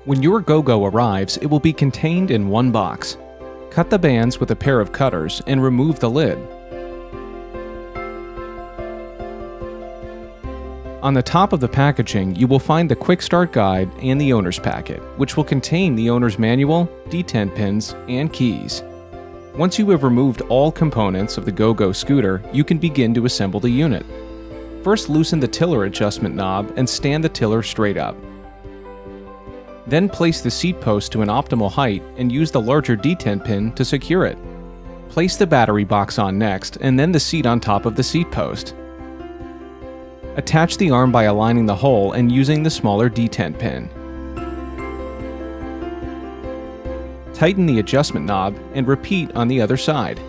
When your GoGo arrives, it will be contained in one box. Cut the bands with a pair of cutters and remove the lid. On the top of the packaging, you will find the Quick Start Guide and the owner's packet, which will contain the owner's manual, detent pins, and keys. Once you have removed all components of the GoGo scooter, you can begin to assemble the unit. First, loosen the tiller adjustment knob and stand the tiller straight up. Then place the seat post to an optimal height and use the larger detent pin to secure it. Place the battery box on next, and then the seat on top of the seat post. Attach the arm by aligning the hole and using the smaller detent pin. Tighten the adjustment knob and repeat on the other side.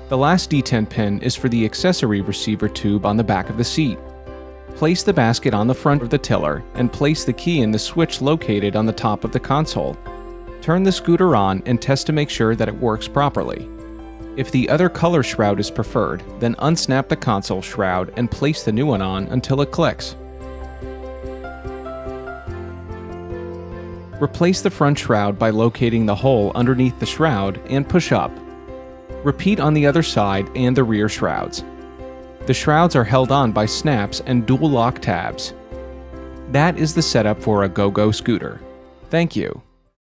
The last detent pin is for the accessory receiver tube on the back of the seat. Place the basket on the front of the tiller and place the key in the switch located on the top of the console. Turn the scooter on and test to make sure that it works properly. If the other color shroud is preferred, then unsnap the console shroud and place the new one on until it clicks. Replace the front shroud by locating the hole underneath the shroud and push up. Repeat on the other side and the rear shrouds. The shrouds are held on by snaps and dual lock tabs. That is the setup for a GoGo scooter. Thank you.